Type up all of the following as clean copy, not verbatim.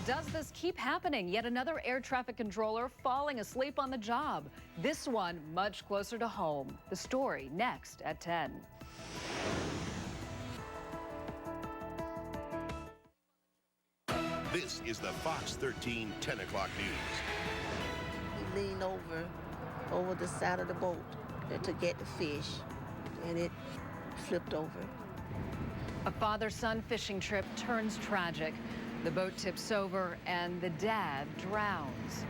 Does this keep happening? Yet another air traffic controller falling asleep on the job. This one much closer to home. The story next at 10. This is the Fox 13 10 o'clock news. He leaned over the side of the boat to get the fish, and it flipped over. A father-son fishing trip turns tragic. The boat tips over and the dad drowns.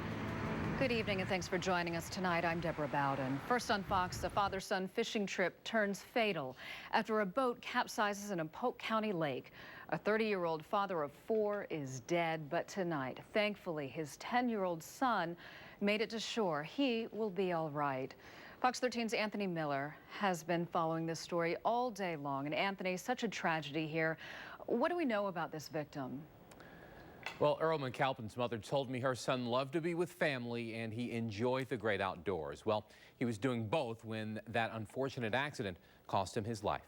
Good evening and thanks for joining us tonight. I'm Deborah Bowden. First on Fox, a father-son fishing trip turns fatal after a boat capsizes in a Polk County lake. A 30-year-old father of 4 is dead, but tonight, thankfully, his 10-year-old son made it to shore. He will be all right. Fox 13's Anthony Miller has been following this story all day long. And Anthony, such a tragedy here. What do we know about this victim? Well, Earl McAlpin's mother told me her son loved to be with family and he enjoyed the great outdoors. Well, he was doing both when that unfortunate accident cost him his life.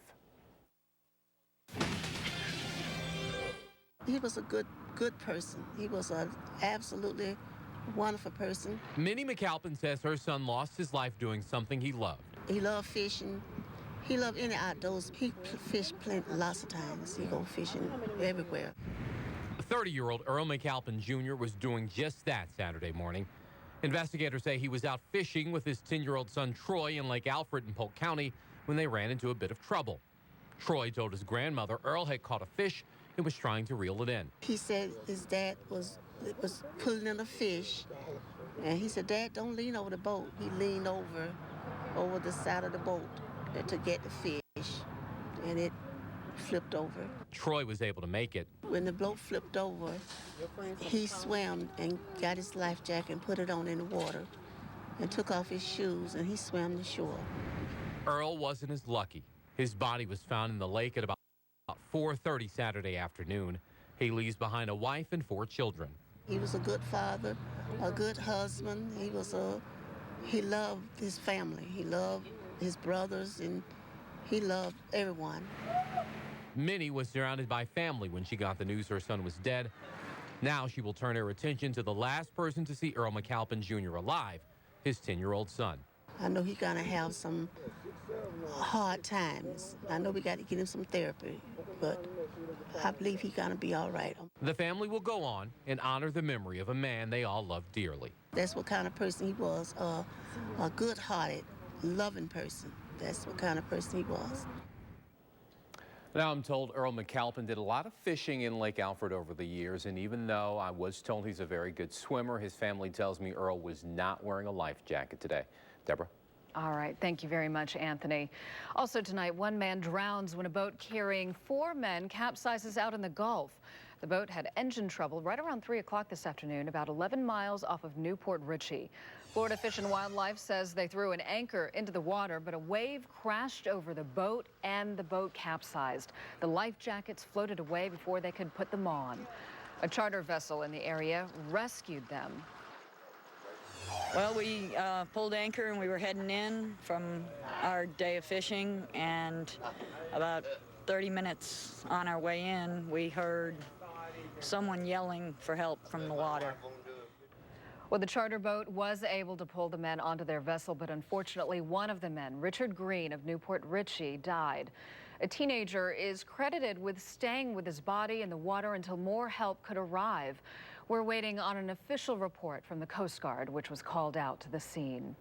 He was a good person. He was an absolutely wonderful person. Minnie McAlpin says her son lost his life doing something he loved. He loved fishing. He loved any outdoors. He fished lots of times. He go fishing everywhere. 30-year-old Earl McAlpin Jr. was doing just that Saturday morning. Investigators say he was out fishing with his 10-year-old son Troy in Lake Alfred in Polk County when they ran into a bit of trouble. Troy told his grandmother Earl had caught a fish and was trying to reel it in. He said his dad was pulling in a fish, and he said, "Dad, don't lean over the boat." He leaned over the side of the boat to get the fish, and it flipped over. Troy was able to make it. When the boat flipped over, he swam and got his life jacket and put it on in the water and took off his shoes, and he swam to shore. Earl wasn't as lucky. His body was found in the lake at about 4:30 Saturday afternoon. He leaves behind a wife and 4 children. He was a good father, a good husband. He loved his family. He loved his brothers, and he loved everyone. Minnie was surrounded by family when she got the news her son was dead. Now she will turn her attention to the last person to see Earl McAlpin Jr. alive, his 10-year-old son. I know he's gonna have some hard times. I know we got to get him some therapy, but I believe he's gonna be all right. The family will go on and honor the memory of a man they all love dearly. That's what kind of person he was, a good-hearted, loving person. That's what kind of person he was. Now I'm told Earl McAlpin did a lot of fishing in Lake Alfred over the years, and even though I was told he's a very good swimmer, his family tells me Earl was not wearing a life jacket today. Deborah? All right. Thank you very much, Anthony. Also tonight, one man drowns when a boat carrying 4 men capsizes out in the Gulf. The boat had engine trouble right around 3 o'clock this afternoon, about 11 miles off of Newport Richey. Florida Fish and Wildlife says they threw an anchor into the water, but a wave crashed over the boat and the boat capsized. The life jackets floated away before they could put them on. A charter vessel in the area rescued them. Well, we pulled anchor and we were heading in from our day of fishing, and about 30 minutes on our way in, we heard someone yelling for help from the water. Well, the charter boat was able to pull the men onto their vessel, but unfortunately one of the men, Richard Green of Newport Richey, died. A teenager is credited with staying with his body in the water until more help could arrive. We're waiting on an official report from the Coast Guard, which was called out to the scene.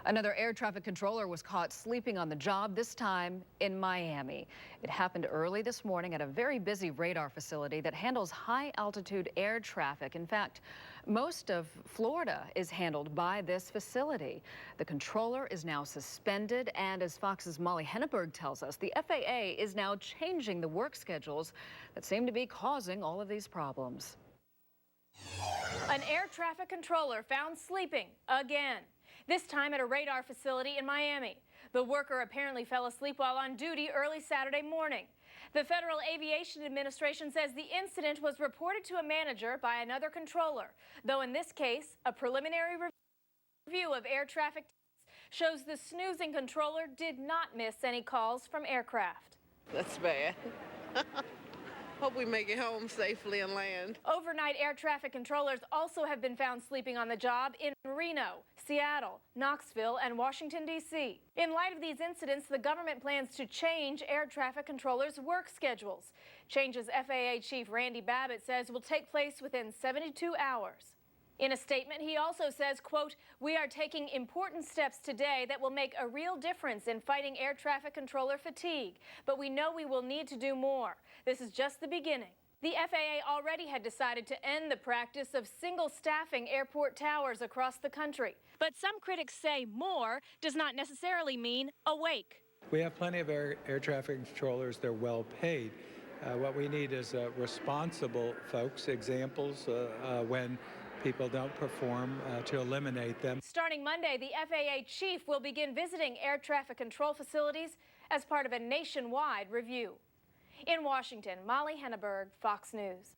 Another air traffic controller was caught sleeping on the job, this time in Miami. It happened early this morning at a very busy radar facility that handles high-altitude air traffic. In fact, most of Florida is handled by this facility. The controller is now suspended, and as Fox's Molly Henneberg tells us, the FAA is now changing the work schedules that seem to be causing all of these problems. An air traffic controller found sleeping again, this time at a radar facility in Miami. The worker apparently fell asleep while on duty early Saturday morning. The Federal Aviation Administration says the incident was reported to a manager by another controller, though in this case, a preliminary review of air traffic shows the snoozing controller did not miss any calls from aircraft. That's bad. Hope we make it home safely and land. Overnight air traffic controllers also have been found sleeping on the job in Reno, Seattle, Knoxville, and Washington, D.C. In light of these incidents, the government plans to change air traffic controllers' work schedules. Changes FAA Chief Randy Babbitt says will take place within 72 hours. In a statement, he also says, quote, "We are taking important steps today that will make a real difference in fighting air traffic controller fatigue, but we know we will need to do more. This is just the beginning." The FAA already had decided to end the practice of single staffing airport towers across the country. But some critics say more does not necessarily mean awake. We have plenty of air traffic controllers. They're well paid. What we need is responsible folks, examples when people don't perform, to eliminate them. Starting Monday, the FAA chief will begin visiting air traffic control facilities as part of a nationwide review. In Washington, Molly Henneberg, Fox News.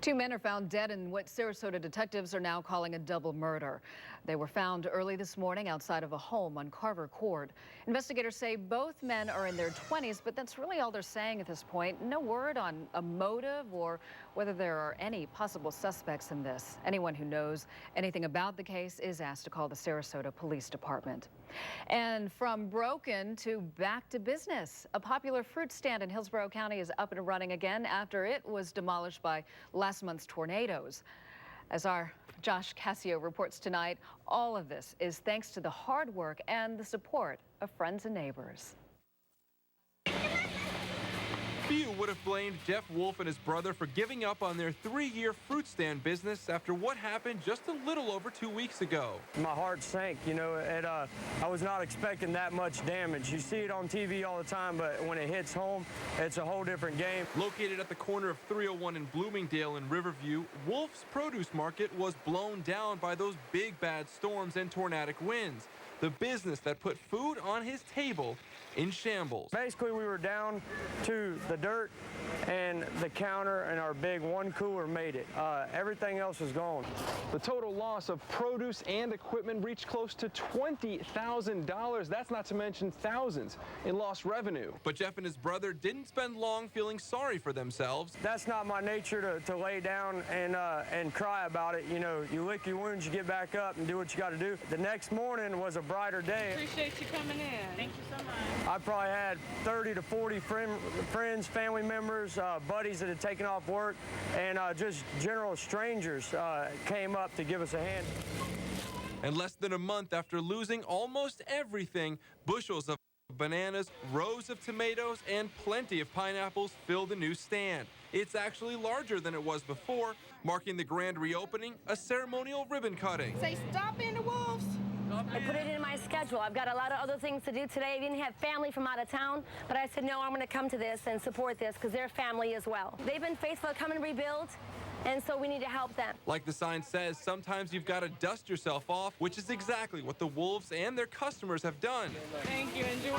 2 men are found dead in what Sarasota detectives are now calling a double murder. They were found early this morning outside of a home on Carver Court. Investigators say both men are in their 20s, but that's really all they're saying at this point. No word on a motive or whether there are any possible suspects in this. Anyone who knows anything about the case is asked to call the Sarasota Police Department. And from broken to back to business, a popular fruit stand in Hillsborough County is up and running again after it was demolished by last month's tornadoes. As our Josh Cassio reports tonight, all of this is thanks to the hard work and the support of friends and neighbors. Few would have blamed Jeff Wolf and his brother for giving up on their 3-year fruit stand business after what happened just a little over 2 weeks ago. My heart sank, you know, I was not expecting that much damage. You see it on TV all the time, but when it hits home, it's a whole different game. Located at the corner of 301 and Bloomingdale in Riverview, Wolf's produce market was blown down by those big bad storms and tornadic winds. The business that put food on his table in shambles. Basically, we were down to the dirt and the counter, and our big 1 cooler made it. Everything else was gone. The total loss of produce and equipment reached close to $20,000. That's not to mention thousands in lost revenue. But Jeff and his brother didn't spend long feeling sorry for themselves. That's not my nature to lay down and cry about it. You know, you lick your wounds, you get back up and do what you got to do. The next morning was a brighter day. Appreciate you coming in. Thank you so much. I probably had 30 to 40 friends, family members, buddies that had taken off work, and just general strangers came up to give us a hand. And less than a month after losing almost everything, bushels of bananas, rows of tomatoes, and plenty of pineapples fill the new stand. It's actually larger than it was before, marking the grand reopening, a ceremonial ribbon cutting. Say stop in the wolves. I put it in my schedule. I've got a lot of other things to do today. I didn't have family from out of town, but I said, no, I'm going to come to this and support this because they're family as well. They've been faithful to come and rebuild, and so we need to help them. Like the sign says, sometimes you've got to dust yourself off, which is exactly what the Wolves and their customers have done. Thank you. Enjoy.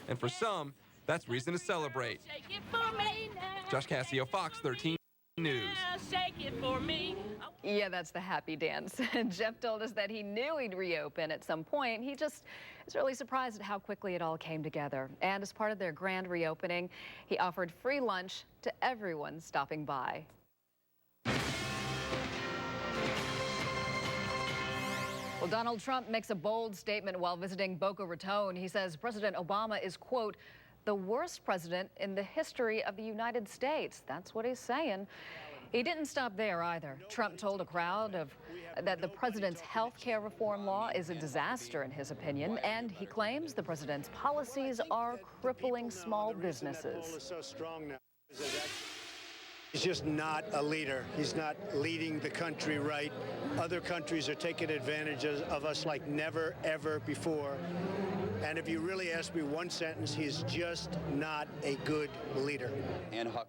And for some, that's reason to celebrate. Shake it for me now. Josh Cassio, Fox 13 News. Shake it for me. Yeah, that's the happy dance. Jeff told us that he knew he'd reopen at some point. He just is really surprised at how quickly it all came together. And as part of their grand reopening, he offered free lunch to everyone stopping by. Well, Donald Trump makes a bold statement while visiting Boca Raton. He says President Obama is, quote, the worst president in the history of the United States. That's what he's saying. He didn't stop there either. Trump told a crowd that the president's health care reform law is a disaster in his opinion, and he claims the president's policies are crippling small businesses. He's just not a leader. He's not leading the country right. Other countries are taking advantage of us like never, ever before. And if you really ask me one sentence, he's just not a good leader. And Huckabee.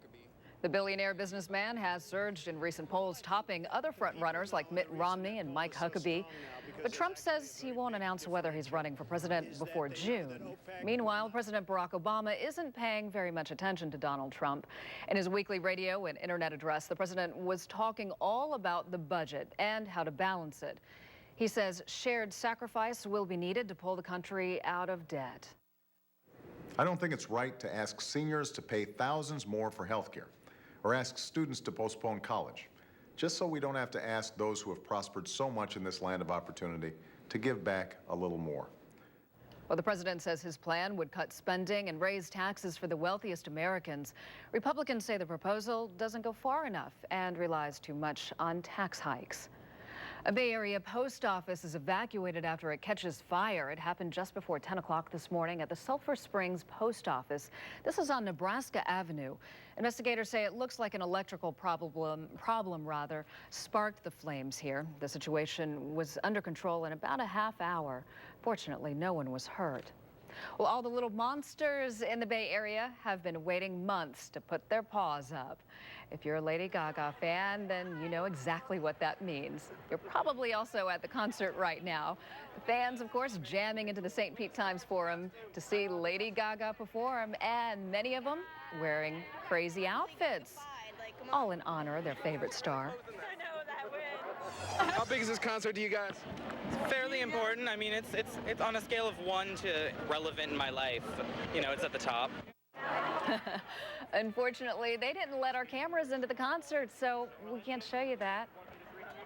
The billionaire businessman has surged in recent polls, topping other frontrunners like Mitt Romney and Mike Huckabee. But Trump says he won't announce whether he's running for president before June. Meanwhile, President Barack Obama isn't paying very much attention to Donald Trump. In his weekly radio and internet address, the president was talking all about the budget and how to balance it. He says shared sacrifice will be needed to pull the country out of debt. I don't think it's right to ask seniors to pay thousands more for health care or ask students to postpone college, just so we don't have to ask those who have prospered so much in this land of opportunity to give back a little more. Well, the president says his plan would cut spending and raise taxes for the wealthiest Americans. Republicans say the proposal doesn't go far enough and relies too much on tax hikes. A Bay Area post office is evacuated after it catches fire. It happened just before 10 o'clock this morning at the Sulphur Springs post office. This is on Nebraska Avenue. Investigators say it looks like an electrical problem sparked the flames here. The situation was under control in about a half hour. Fortunately, no one was hurt. Well, all the little monsters in the Bay Area have been waiting months to put their paws up. If you're a Lady Gaga fan, then you know exactly what that means. You're probably also at the concert right now. The fans, of course, jamming into the St. Pete Times Forum to see Lady Gaga perform, and many of them wearing crazy outfits, all in honor of their favorite star. How big is this concert to you guys? It's fairly important. I mean, it's on a scale of 1 to relevant in my life. You know, it's at the top. Unfortunately, they didn't let our cameras into the concert, so we can't show you that.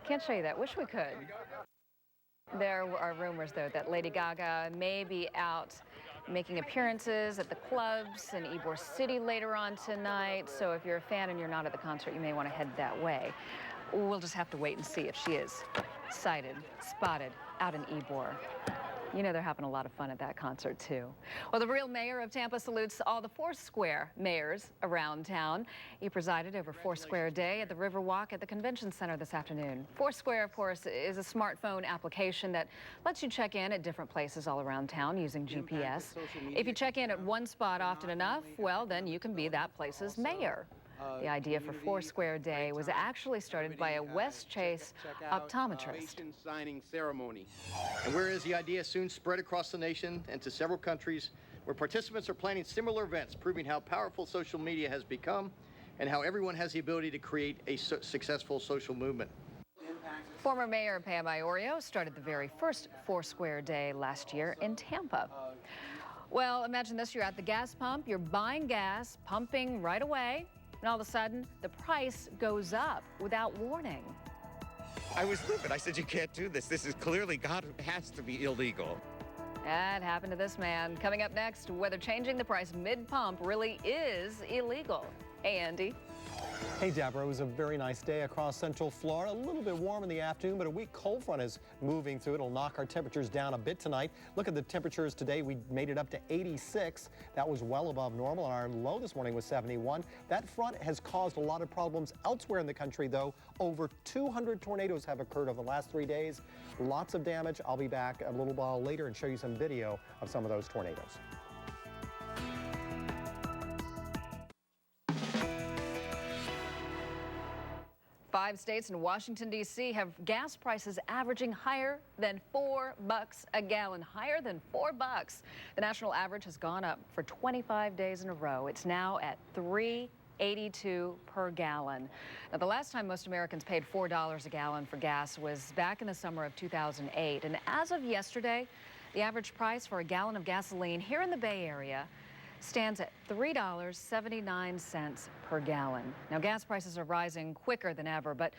Can't show you that. Wish we could. There are rumors, though, that Lady Gaga may be out making appearances at the clubs in Ybor City later on tonight. So if you're a fan and you're not at the concert, you may want to head that way. We'll just have to wait and see if she is spotted out in Ybor. You know they're having a lot of fun at that concert, too. Well, the real mayor of Tampa salutes all the Foursquare mayors around town. He presided over Foursquare Day at the Riverwalk at the Convention Center this afternoon. Foursquare, of course, is a smartphone application that lets you check in at different places all around town using GPS. If you check in at one spot often enough, well, then you can be that place's mayor. The idea for Foursquare Day was actually started by a West Chase optometrist. Signing ceremony. And whereas the idea soon spread across the nation and to several countries where participants are planning similar events, proving how powerful social media has become and how everyone has the ability to create a successful social movement. Former Mayor Pam Iorio started the very first Foursquare Day last year in Tampa. Well, imagine this, you're at the gas pump, you're buying gas, pumping right away, and all of a sudden, the price goes up without warning. I was livid. I said, you can't do this. This is clearly, God, has to be illegal. That happened to this man. Coming up next, whether changing the price mid-pump really is illegal. Hey, Andy. Hey, Deborah, it was a very nice day across Central Florida. A little bit warm in the afternoon, but a weak cold front is moving through. It'll knock our temperatures down a bit tonight. Look at the temperatures today. We made it up to 86. That was well above normal, and our low this morning was 71. That front has caused a lot of problems elsewhere in the country, though. Over 200 tornadoes have occurred over the last 3 days. Lots of damage. I'll be back a little while later and show you some video of some of those tornadoes. Five states and Washington, D.C. have gas prices averaging higher than $4 a gallon, higher than $4. The national average has gone up for 25 days in a row. It's now at $3.82 per gallon. Now, the last time most Americans paid $4 a gallon for gas was back in the summer of 2008. And as of yesterday, the average price for a gallon of gasoline here in the Bay Area stands at $3.79 per gallon. Now, gas prices are rising quicker than ever, but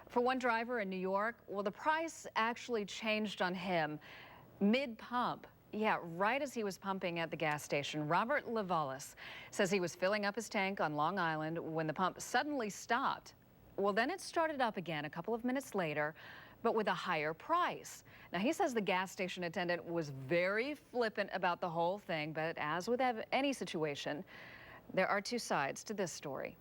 for one driver in New York, well, the price actually changed on him mid-pump. Yeah, right as he was pumping at the gas station. Robert Levalis says he was filling up his tank on Long Island when the pump suddenly stopped. Well, then it started up again a couple of minutes later, but with a higher price. Now, he says the gas station attendant was very flippant about the whole thing, but as with any situation, there are two sides to this story.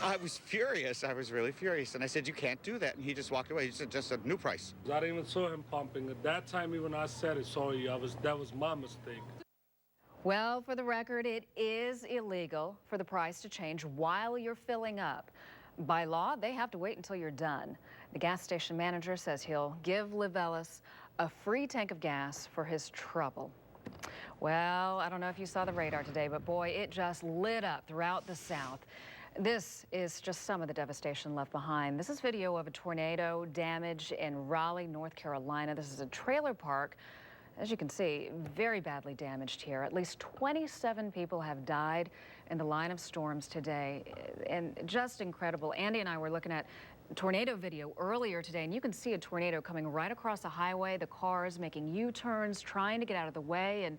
I was furious. I was really furious. And I said, you can't do that. And he just walked away. He said, just a new price. I didn't even saw him pumping. At that time, even I said it, sorry, that was my mistake. Well, for the record, it is illegal for the price to change while you're filling up. By law, they have to wait until you're done. The gas station manager says he'll give Levalis a free tank of gas for his trouble. Well, I don't know if you saw the radar today, but boy, it just lit up throughout the South. This is just some of the devastation left behind. This is video of a tornado damage in Raleigh, North Carolina. This is a trailer park As you can see, very badly damaged here. At least 27 people have died in the line of storms today, and just incredible. Andy and I were looking at tornado video earlier today, and you can see a tornado coming right across the highway, the cars making U-turns, trying to get out of the way, and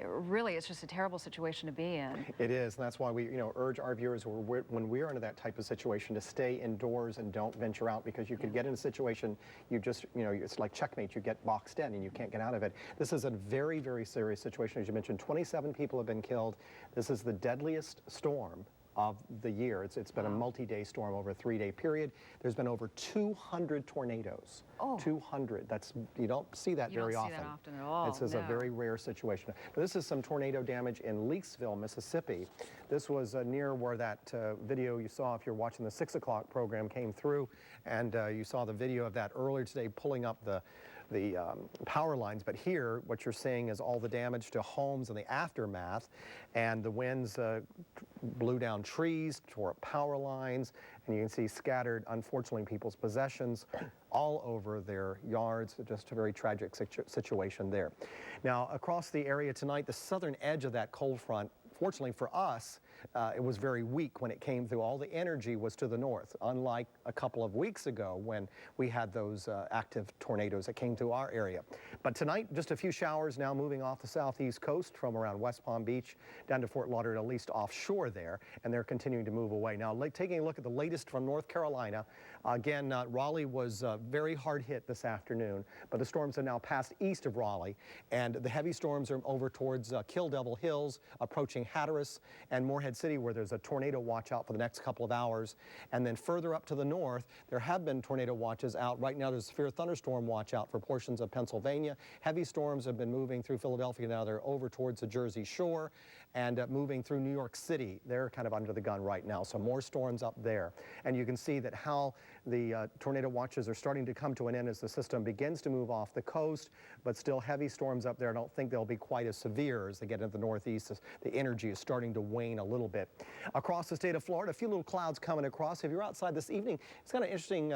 really, it's just a terrible situation to be in. It is, and that's why we, urge our viewers when we're under that type of situation to stay indoors and don't venture out, because you could get in a situation you just, it's like checkmate. You get boxed in and you can't get out of it. This is a very, very serious situation. As you mentioned, 27 people have been killed. This is the deadliest storm of the year. It's been a multi-day storm over a 3-day period. There's been over 200 tornadoes. 200. You don't see that very often. You don't see that often at all. This is a very rare situation. Now, this is some tornado damage in Leakesville, Mississippi. This was near where that video you saw if you're watching the 6 o'clock program came through, and you saw the video of that earlier today pulling up the power lines. But here, what you're seeing is all the damage to homes and the aftermath, and the winds blew down trees, tore up power lines, and you can see scattered, unfortunately, people's possessions all over their yards. Just a very tragic situation there. Now, across the area tonight, the southern edge of that cold front, fortunately for us, it was very weak when it came through. All the energy was to the north, unlike a couple of weeks ago when we had those active tornadoes that came through our area. But tonight, just a few showers now moving off the southeast coast from around West Palm Beach down to Fort Lauderdale, at least offshore there, and they're continuing to move away. Now, taking a look at the latest from North Carolina, again, Raleigh was very hard hit this afternoon, but the storms have now passed east of Raleigh, and the heavy storms are over towards Kill Devil Hills, approaching Hatteras and Morehead City, where there's a tornado watch out for the next couple of hours. And then further up to the north, there have been tornado watches out. Right now, there's a severe thunderstorm watch out for portions of Pennsylvania. Heavy storms have been moving through Philadelphia. Now they're over towards the Jersey Shore and moving through New York City. They're kind of under the gun right now, so more storms up there. And you can see that how the tornado watches are starting to come to an end as the system begins to move off the coast, but still heavy storms up there. I don't think they'll be quite as severe as they get into the northeast. The energy is starting to wane a little bit. Across the state of Florida, a few little clouds coming across. If you're outside this evening, it's kind of interesting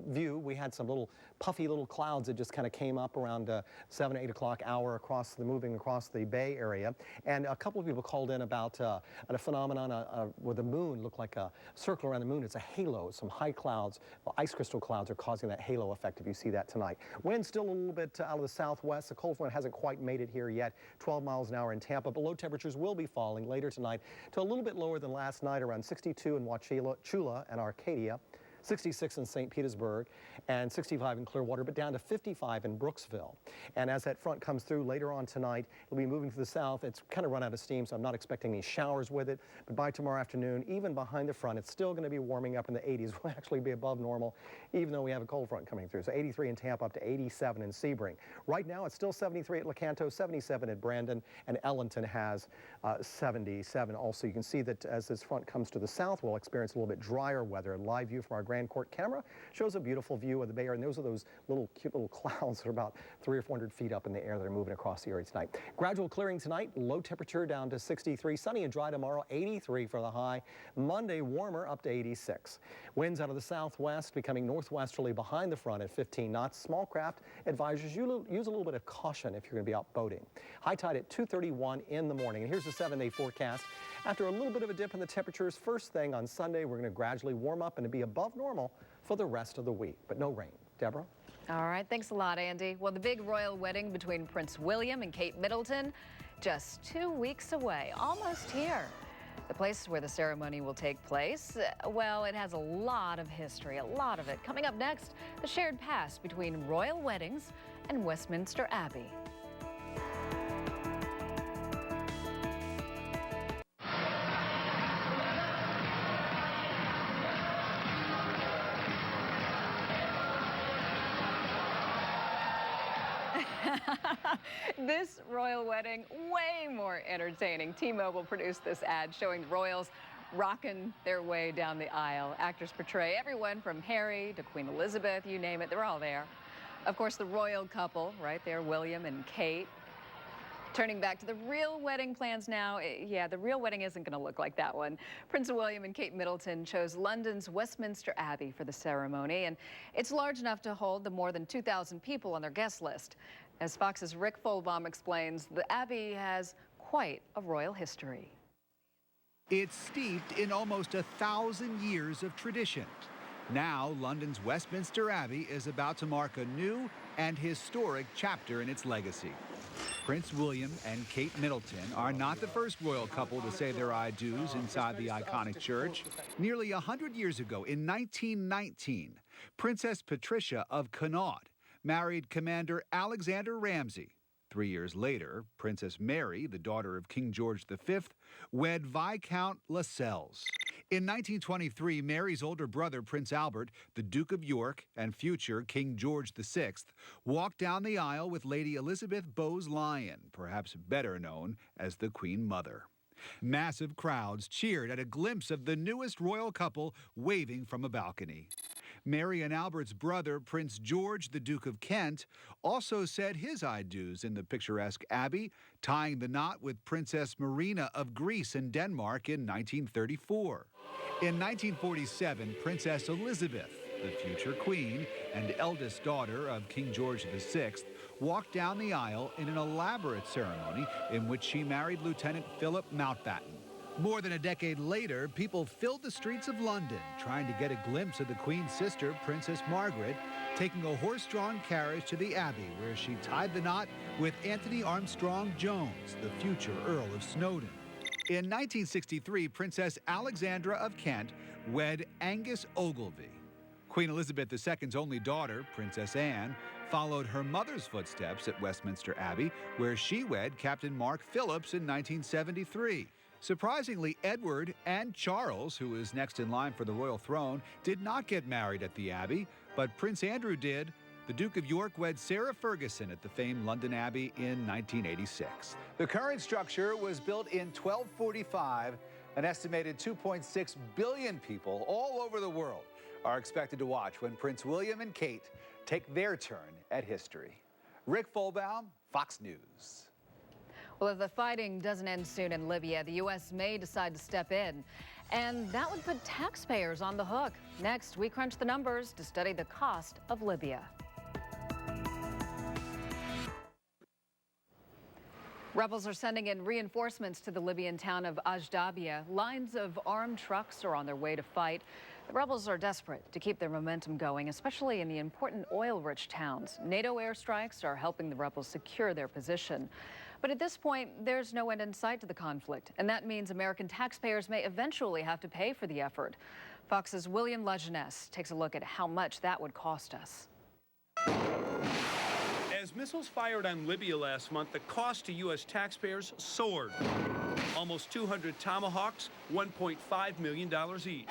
view. We had some little puffy little clouds that just kind of came up around 7 or 8 o'clock hour moving across the Bay Area. And a couple of people called in about a phenomenon where the moon looked like a circle around the moon. It's a halo. Some high clouds, ice crystal clouds, are causing that halo effect if you see that tonight. Wind still a little bit out of the southwest. The cold front hasn't quite made it here yet. 12 miles an hour in Tampa, but low temperatures will be falling later tonight to a little bit lower than last night, around 62 in Wauchula and Arcadia, 66 in St. Petersburg, and 65 in Clearwater, but down to 55 in Brooksville. And as that front comes through later on tonight, it'll be moving to the south. It's kind of run out of steam, so I'm not expecting any showers with it. But by tomorrow afternoon, even behind the front, it's still going to be warming up in the 80s. We'll actually be above normal, even though we have a cold front coming through. So 83 in Tampa, up to 87 in Sebring. Right now, it's still 73 at Lecanto, 77 at Brandon, and Ellington has 77. Also, you can see that as this front comes to the south, we'll experience a little bit drier weather. A live view from our Grand Court camera shows a beautiful view of the Bay Area, and those are those little cute little clouds that are about 300 or 400 feet up in the air that are moving across the area tonight. Gradual clearing tonight, low temperature down to 63, sunny and dry tomorrow, 83 for the high. Monday warmer up to 86. Winds out of the southwest becoming northwesterly behind the front at 15 knots. Small craft advisors use a little bit of caution if you're going to be out boating. High tide at 2:31 in the morning. And here's the 7-day forecast. After a little bit of a dip in the temperatures, first thing on Sunday, we're going to gradually warm up and be above normal for the rest of the week, but no rain. Deborah? All right, thanks a lot, Andy. Well, the big royal wedding between Prince William and Kate Middleton, just 2 weeks away, almost here. The place where the ceremony will take place, well, it has a lot of history, a lot of it. Coming up next, the shared past between royal weddings and Westminster Abbey. This royal wedding, way more entertaining. T-Mobile produced this ad showing the royals rocking their way down the aisle. Actors portray everyone from Harry to Queen Elizabeth, you name it, they're all there. Of course, the royal couple, right there, William and Kate. Turning back to the real wedding plans now, yeah, the real wedding isn't going to look like that one. Prince William and Kate Middleton chose London's Westminster Abbey for the ceremony, and it's large enough to hold the more than 2,000 people on their guest list. As Fox's Rick Folbaum explains, the Abbey has quite a royal history. It's steeped in almost 1,000 years of tradition. Now, London's Westminster Abbey is about to mark a new and historic chapter in its legacy. Prince William and Kate Middleton are not the first royal couple to say their I do's inside the iconic church. Nearly 100 years ago, in 1919, Princess Patricia of Connaught married Commander Alexander Ramsay. 3 years later, Princess Mary, the daughter of King George V, wed Viscount Lascelles. In 1923, Mary's older brother, Prince Albert, the Duke of York, and future King George VI, walked down the aisle with Lady Elizabeth Bowes-Lyon, perhaps better known as the Queen Mother. Massive crowds cheered at a glimpse of the newest royal couple waving from a balcony. Mary and Albert's brother, Prince George, the Duke of Kent, also said his I do's in the picturesque Abbey, tying the knot with Princess Marina of Greece and Denmark in 1934. In 1947, Princess Elizabeth, the future queen and eldest daughter of King George VI, walked down the aisle in an elaborate ceremony in which she married Lieutenant Philip Mountbatten. More than a decade later, people filled the streets of London trying to get a glimpse of the Queen's sister, Princess Margaret, taking a horse-drawn carriage to the Abbey, where she tied the knot with Anthony Armstrong Jones, the future Earl of Snowdon. In 1963, Princess Alexandra of Kent wed Angus Ogilvy. Queen Elizabeth II's only daughter, Princess Anne, followed her mother's footsteps at Westminster Abbey, where she wed Captain Mark Phillips in 1973. Surprisingly, Edward and Charles, who is next in line for the royal throne, did not get married at the Abbey, but Prince Andrew did. The Duke of York wed Sarah Ferguson at the famed London Abbey in 1986. The current structure was built in 1245. An estimated 2.6 billion people all over the world are expected to watch when Prince William and Kate take their turn at history. Rick Folbaum, Fox News. Well, if the fighting doesn't end soon in Libya, the U.S. may decide to step in. And that would put taxpayers on the hook. Next, we crunch the numbers to study the cost of Libya. Rebels are sending in reinforcements to the Libyan town of Ajdabiya. Lines of armed trucks are on their way to fight. The rebels are desperate to keep their momentum going, especially in the important oil-rich towns. NATO airstrikes are helping the rebels secure their position. But at this point, there's no end in sight to the conflict, and that means American taxpayers may eventually have to pay for the effort. Fox's William Lejeunesse takes a look at how much that would cost us. As missiles fired on Libya last month, the cost to U.S. taxpayers soared. Almost 200 Tomahawks, $1.5 million each.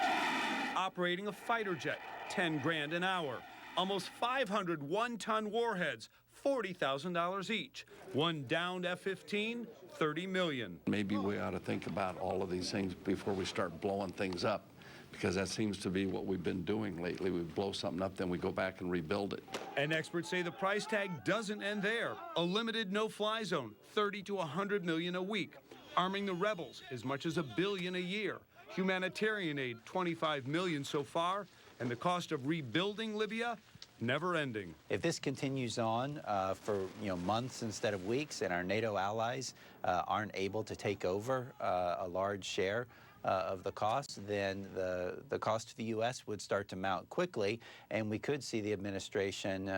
Operating a fighter jet, $10 grand an hour. Almost 500 one-ton warheads, $40,000 each. One downed F-15, $30 million. Maybe we ought to think about all of these things before we start blowing things up, because that seems to be what we've been doing lately. We blow something up, then we go back and rebuild it. And experts say the price tag doesn't end there. A limited no-fly zone, 30 to 100 million a week. Arming the rebels, as much as $1 billion a year. Humanitarian aid, 25 million so far. And the cost of rebuilding Libya, never ending. If this continues on for months instead of weeks, and our NATO allies aren't able to take over a large share of the cost, then the cost to the U.S. would start to mount quickly, and we could see the administration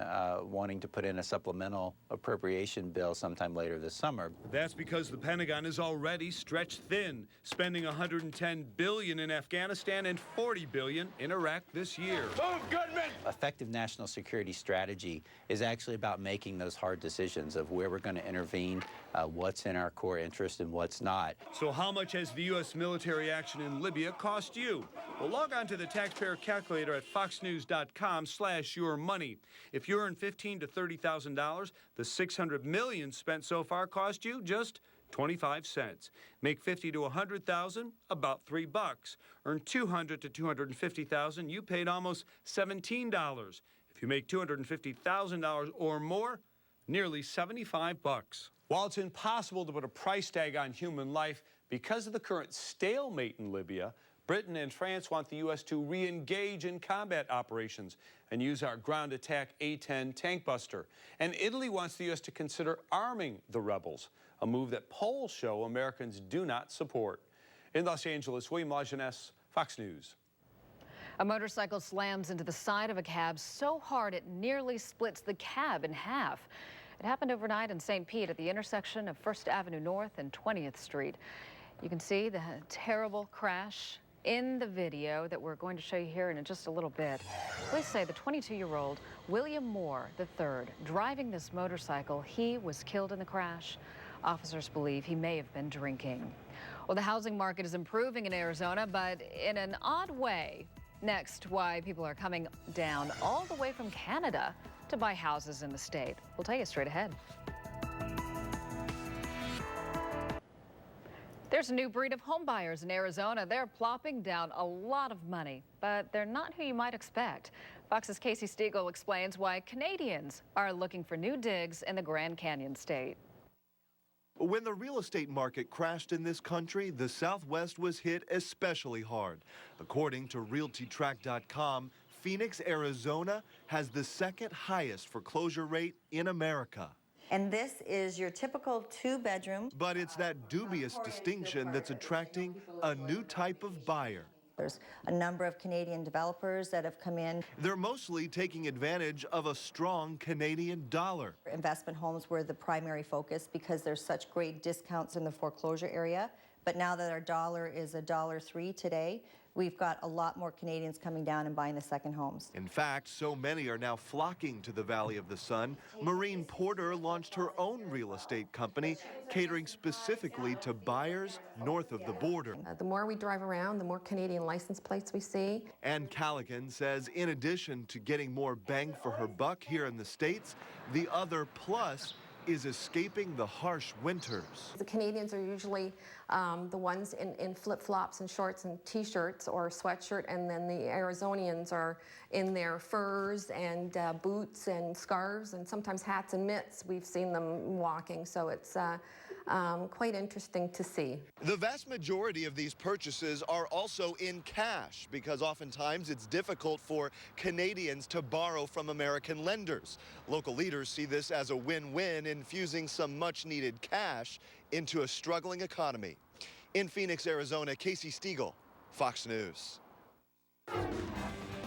wanting to put in a supplemental appropriation bill sometime later this summer. That's because the Pentagon is already stretched thin, spending $110 billion in Afghanistan and $40 billion in Iraq this year. Move, Goodman! Effective national security strategy is actually about making those hard decisions of where we're going to intervene, what's in our core interest and what's not. So how much has the U.S. military action in Libya cost you? Well, log on to the taxpayer calculator at foxnews.com/yourmoney. If you earn $15,000 to $30,000, the $600 million spent so far cost you just 25 cents. Make 50 to 100,000, about $3. Earn 200 to 250,000, you paid almost $17. If you make $250,000 or more, nearly $75. While it's impossible to put a price tag on human life because of the current stalemate in Libya, Britain and France want the U.S. to re-engage in combat operations and use our ground attack A-10 tank buster. And Italy wants the U.S. to consider arming the rebels, a move that polls show Americans do not support. In Los Angeles, William Lajeunesse, Fox News. A motorcycle slams into the side of a cab so hard it nearly splits the cab in half. It happened overnight in St. Pete at the intersection of 1st Avenue North and 20th Street. You can see the terrible crash in the video that we're going to show you here in just a little bit. Police say the 22-year-old William Moore III driving this motorcycle, he was killed in the crash. Officers believe he may have been drinking. Well, the housing market is improving in Arizona, but in an odd way. Next, why people are coming down all the way from Canada to buy houses in the state. We'll tell you straight ahead. There's a new breed of home buyers in Arizona. They're plopping down a lot of money, but they're not who you might expect. Fox's Casey Stiegel explains why Canadians are looking for new digs in the Grand Canyon state. When the real estate market crashed in this country, the Southwest was hit especially hard. According to RealtyTrack.com, Phoenix, Arizona has the second highest foreclosure rate in America. And this is your typical two-bedroom. But it's that dubious distinction that's attracting a new type of buyer. There's a number of Canadian developers that have come in. They're mostly taking advantage of a strong Canadian dollar. Investment homes were the primary focus because there's such great discounts in the foreclosure area. But now that our dollar is $1.03 today, we've got a lot more Canadians coming down and buying the second homes. In fact, so many are now flocking to the Valley of the Sun. Maureen Porter launched her own real estate company, catering specifically to buyers north of the border. The more we drive around, the more Canadian license plates we see. Ann Callaghan says in addition to getting more bang for her buck here in the States, the other plus is escaping the harsh winters. The Canadians are usually the ones in flip-flops and shorts and t-shirts or sweatshirt, and then the Arizonians are in their furs and boots and scarves and sometimes hats and mitts. We've seen them walking, so it's quite interesting to see. The vast majority of these purchases are also in cash because oftentimes it's difficult for Canadians to borrow from American lenders. Local leaders see this as a win-win, infusing some much-needed cash into a struggling economy. In Phoenix, Arizona, Casey Stiegel, Fox News.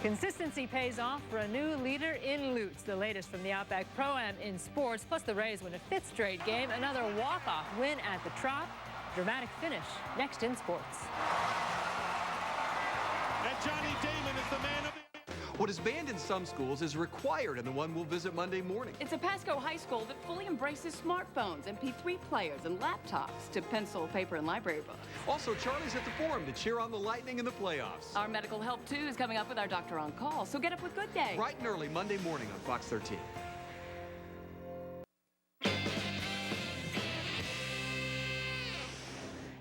Consistency pays off for a new leader in Lutz. The latest from the Outback Pro-Am in sports. Plus the Rays win a 5th straight game. Another walk-off win at the Trop. Dramatic finish next in sports. And Johnny Damon is the man of the... What is banned in some schools is required in the one we'll visit Monday morning. It's a Pasco High School that fully embraces smartphones, MP3 players, and laptops to pencil, paper, and library books. Also, Charlie's at the Forum to cheer on the Lightning in the playoffs. Our medical help, too, is coming up with our doctor on call, so get up with Good Day. Bright and early Monday morning on Fox 13.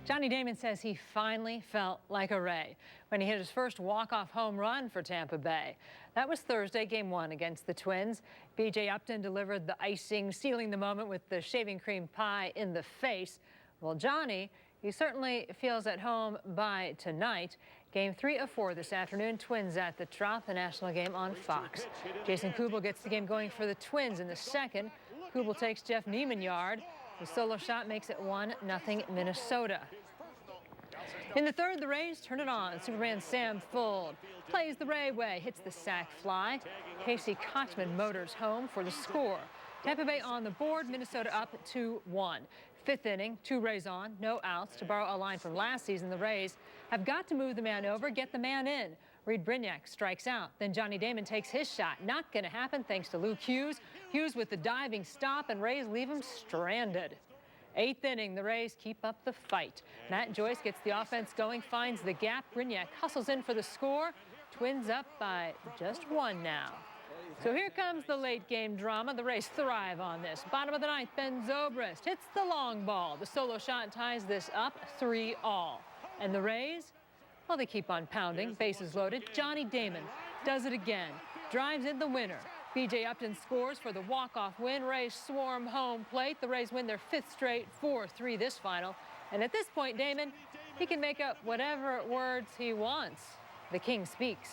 Johnny Damon says he finally felt like a Ray when he hit his first walk-off home run for Tampa Bay. That was Thursday, Game 1 against the Twins. B.J. Upton delivered the icing, sealing the moment with the shaving cream pie in the face. Well, Johnny, he certainly feels at home by tonight. Game 3 of 4 this afternoon, Twins at the Trop, the national game on Fox. Jason Kubel gets the game going for the Twins in the second. Kubel takes Jeff Neiman yard. The solo shot makes it 1-0 Minnesota. In the third, the Rays turn it on. Superman Sam Fuld plays the Ray way, hits the sac fly. Casey Kochman motors home for the score. Tampa Bay on the board, Minnesota up 2-1. Fifth inning, 2 Rays on, no outs. To borrow a line from last season, the Rays have got to move the man over, get the man in. Reed Brignac strikes out. Then Johnny Damon takes his shot. Not going to happen thanks to Luke Hughes. Hughes with the diving stop, and Rays leave him stranded. 8th inning, the Rays keep up the fight. Matt Joyce gets the offense going, finds the gap. Brignac hustles in for the score. Twins up by just 1 now. So here comes the late game drama. The Rays thrive on this. Bottom of the 9th, Ben Zobrist hits the long ball. The solo shot ties this up 3-all. And the Rays, well, they keep on pounding. Bases loaded. Johnny Damon does it again. Drives in the winner. B.J. Upton scores for the walk-off win. Rays swarm home plate. The Rays win their 5th straight, 4-3 this final. And at this point, Damon, He can make up whatever words he wants. The king speaks.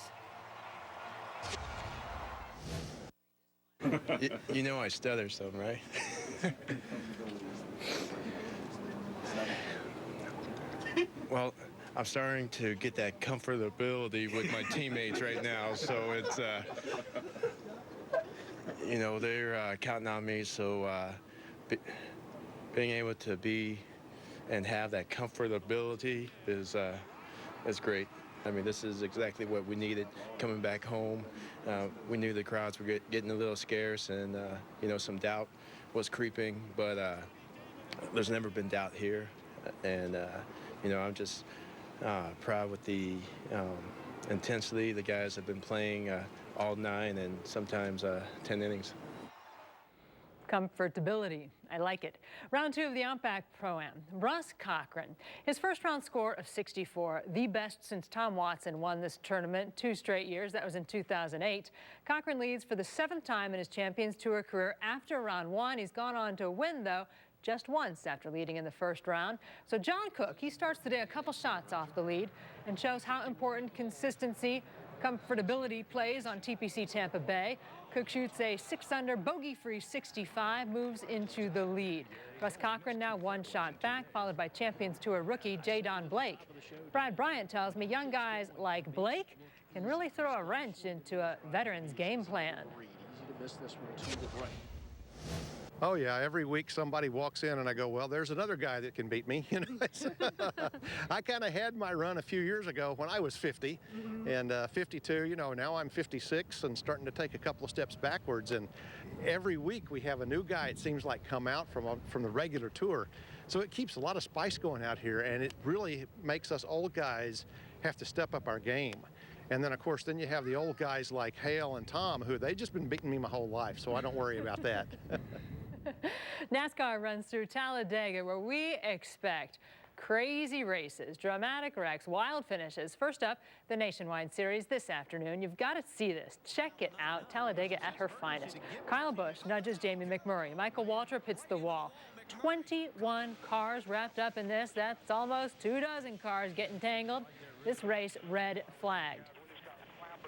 You know I stutter some, right? Well, I'm starting to get that comfortability with my teammates right now, so it's, you know, they're counting on me, so being able to be and have that comfortability is great. I mean, this is exactly what we needed coming back home. We knew the crowds were getting a little scarce, and you know, some doubt was creeping, but there's never been doubt here, and you know, I'm just proud with the intensity the guys have been playing all 9 and sometimes 10 innings. Comfortability. I like it. Round 2 of the Outback Pro-Am. Russ Cochran. His first round score of 64, the best since Tom Watson won this tournament 2 straight years. That was in 2008. Cochran leads for the 7th time in his Champions Tour career after round 1. He's gone on to win, though, just once after leading in the first round. So John Cook, he starts today a couple shots off the lead and shows how important consistency, comfortability plays on TPC Tampa Bay. Cook shoots a 6-under bogey-free 65, moves into the lead. Russ Cochran now 1 shot back, followed by Champions Tour rookie Jadon Blake. Brad Bryant tells me young guys like Blake can really throw a wrench into a veteran's game plan. Oh yeah, every week somebody walks in and I go, well, there's another guy that can beat me. You know, I kind of had my run a few years ago when I was 50 and 52. You know, now I'm 56 and starting to take a couple of steps backwards. And every week we have a new guy, it seems like, come out from the regular tour. So it keeps a lot of spice going out here, and it really makes us old guys have to step up our game. And then, of course, then you have the old guys like Hale and Tom, who they've just been beating me my whole life, so I don't worry about that. NASCAR runs through Talladega, where we expect crazy races, dramatic wrecks, wild finishes. First up, the Nationwide Series this afternoon. You've got to see this. Check it out. Talladega at her finest. Kyle Busch nudges Jamie McMurray. Michael Waltrip hits the wall. 21 cars wrapped up in this. That's almost 24 cars getting tangled. This race red flagged.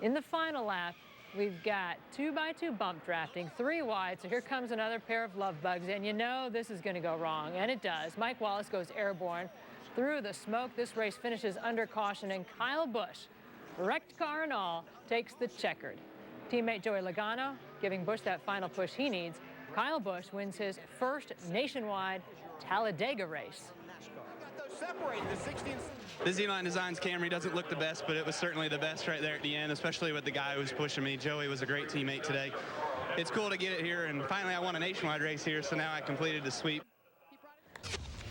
In the final lap, we've got 2x2 bump drafting, 3 wide, so here comes another pair of love bugs, and you know this is going to go wrong, and it does. Mike Wallace goes airborne through the smoke. This race finishes under caution, and Kyle Busch, wrecked car and all, takes the checkered. Teammate Joey Logano giving Busch that final push he needs. Kyle Busch wins his first nationwide Talladega race. The Z-Line Designs Camry doesn't look the best, but it was certainly the best right there at the end, especially with the guy who was pushing me. Joey was a great teammate today. It's cool to get it here, and finally I won a nationwide race here, so now I completed the sweep.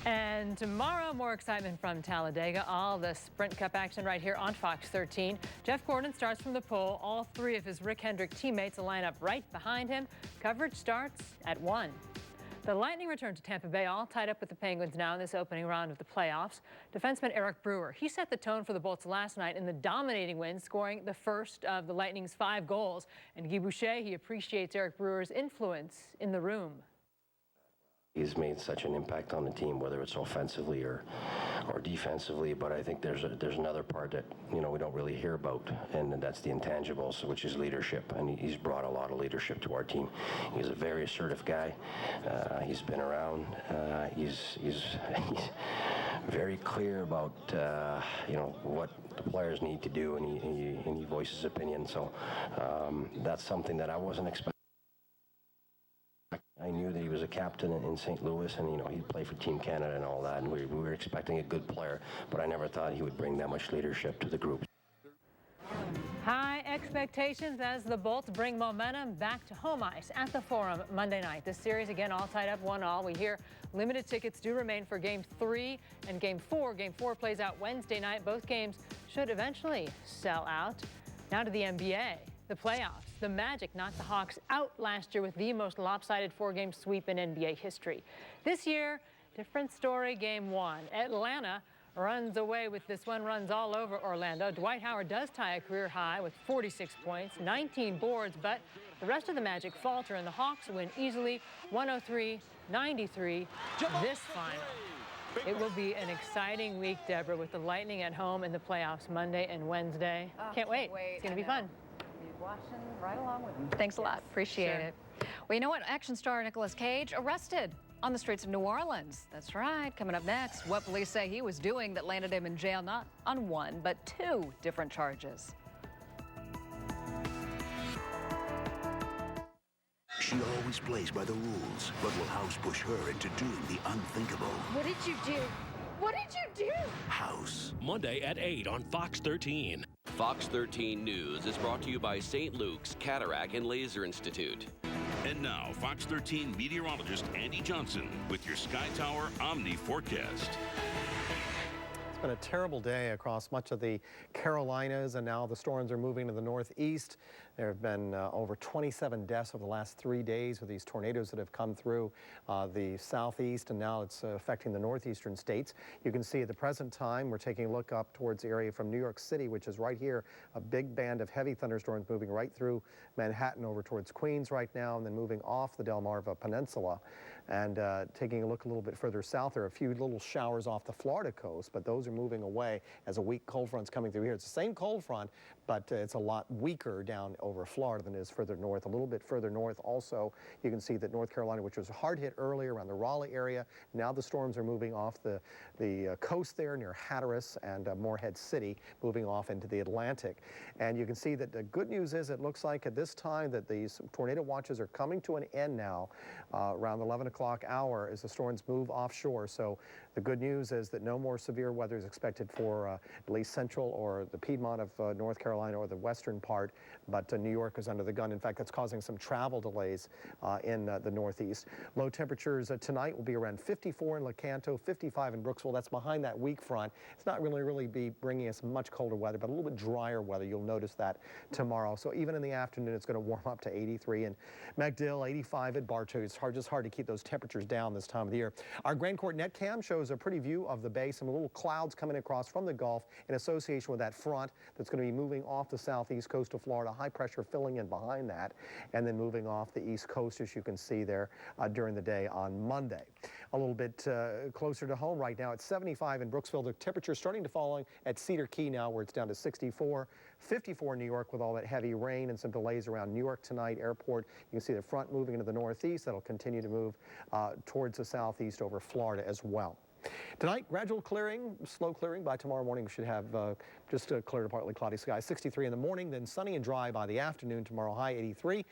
And tomorrow, more excitement from Talladega. All the Sprint Cup action right here on Fox 13. Jeff Gordon starts from the pole. All 3 of his Rick Hendrick teammates will line up right behind him. Coverage starts at 1. The Lightning return to Tampa Bay, all tied up with the Penguins now in this opening round of the playoffs. Defenseman Eric Brewer, he set the tone for the Bolts last night in the dominating win, scoring the first of the Lightning's 5 goals. And Guy Boucher, he appreciates Eric Brewer's influence in the room. He's made such an impact on the team, whether it's offensively or defensively. But I think there's another part that, you know, we don't really hear about, and that's the intangibles, which is leadership. And he's brought a lot of leadership to our team. He's a very assertive guy. He's been around. He's very clear about you know, what the players need to do, and he voices his opinion. So that's something that I wasn't expecting. I knew that he was a captain in St. Louis, and, you know, he'd play for Team Canada and all that, and we were expecting a good player, but I never thought he would bring that much leadership to the group. High expectations as the Bolts bring momentum back to home ice at the Forum Monday night. This series, again, all tied up 1-1. We hear limited tickets do remain for Game 3 and Game 4. Game 4 plays out Wednesday night. Both games should eventually sell out. Now to the NBA. The playoffs. The Magic knocked the Hawks out last year with the most lopsided 4-game sweep in NBA history. This year, different story. Game 1. Atlanta runs away with this one, runs all over Orlando. Dwight Howard does tie a career high with 46 points, 19 boards, but the rest of the Magic falter, and the Hawks win easily 103-93 this final. It will be an exciting week, Deborah, with the Lightning at home in the playoffs Monday and Wednesday. Can't wait. It's going to be fun. Be watching right along with them. Thanks a lot. Appreciate it. Well, you know what? Action star Nicolas Cage arrested on the streets of New Orleans. That's right. Coming up next, what police say he was doing that landed him in jail not on one, but two different charges. She always plays by the rules, but will House push her into doing the unthinkable? What did you do? What did you do? House. Monday at 8 on Fox 13. Fox 13 News is brought to you by St. Luke's Cataract and Laser Institute. And now, Fox 13 meteorologist Andy Johnson with your Sky Tower Omni forecast. It's been a terrible day across much of the Carolinas, and now the storms are moving to the northeast. There have been over 27 deaths over the last 3 days with these tornadoes that have come through the southeast, and now it's affecting the northeastern states. You can see at the present time, we're taking a look up towards the area from New York City, which is right here, a big band of heavy thunderstorms moving right through Manhattan over towards Queens right now, and then moving off the Delmarva Peninsula. And taking a look a little bit further south, there are a few little showers off the Florida coast, but those are moving away as a weak cold front's coming through here. It's the same cold front, but it's a lot weaker down over Florida than it is further north. A little bit further north also, you can see that North Carolina, which was hard hit earlier around the Raleigh area, now the storms are moving off the coast there near Hatteras and Morehead City, moving off into the Atlantic. And you can see that the good news is it looks like at this time that these tornado watches are coming to an end now around 11 o'clock hour as the storms move offshore. So the good news is that no more severe weather is expected for at least central or the Piedmont of North Carolina or the western part, but New York is under the gun. In fact, that's causing some travel delays in the northeast. Low temperatures tonight will be around 54 in Lecanto, 55 in Brooksville. That's behind that weak front. It's not really be bringing us much colder weather, but a little bit drier weather. You'll notice that tomorrow. So even in the afternoon, it's going to warm up to 83 in MacDill, 85 at Bartow. It's just hard to keep those temperatures down this time of the year. Our Grand Court net cam shows a pretty view of the bay, some little clouds coming across from the Gulf in association with that front that's going to be moving off the southeast coast of Florida, high pressure filling in behind that, and then moving off the east coast, as you can see there during the day on Monday. A little bit closer to home right now, it's 75 in Brooksville. The temperature starting to fall at Cedar Key now, where it's down to 64. 54 in New York with all that heavy rain and some delays around New York tonight airport. You can see the front moving into the northeast. That'll continue to move towards the southeast over Florida as well. Tonight, gradual clearing, slow clearing. By tomorrow morning, we should have just a clear to partly cloudy skies. 63 in the morning, then sunny and dry by the afternoon. Tomorrow, high 83.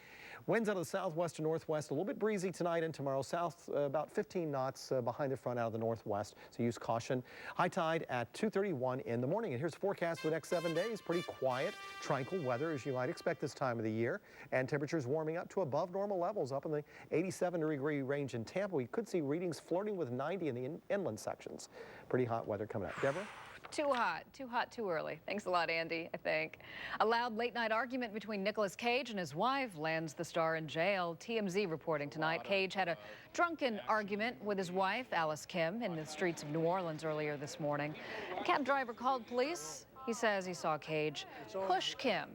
Winds out of the southwest to northwest, a little bit breezy tonight and tomorrow. South about 15 knots behind the front out of the northwest, so use caution. High tide at 2:31 in the morning. And here's the forecast for the next 7 days. Pretty quiet, tranquil weather as you might expect this time of the year. And temperatures warming up to above normal levels up in the 87-degree range in Tampa. We could see readings flirting with 90 in the inland sections. Pretty hot weather coming up. Deborah? Too hot, too early. Thanks a lot, Andy, I think. A loud late-night argument between Nicolas Cage and his wife lands the star in jail. TMZ reporting tonight Cage had a drunken argument with his wife, Alice Kim, in the streets of New Orleans earlier this morning. A cab driver called police. He says he saw Cage push Kim.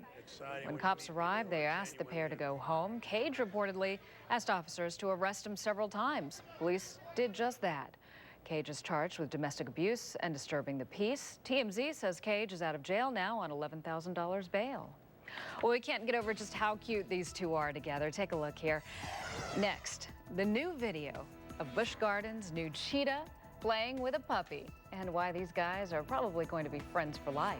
When cops arrived, they asked the pair to go home. Cage reportedly asked officers to arrest him several times. Police did just that. Cage is charged with domestic abuse and disturbing the peace. TMZ says Cage is out of jail now on $11,000 bail. Well, we can't get over just how cute these two are together. Take a look here. Next, the new video of Busch Gardens' new cheetah playing with a puppy and why these guys are probably going to be friends for life.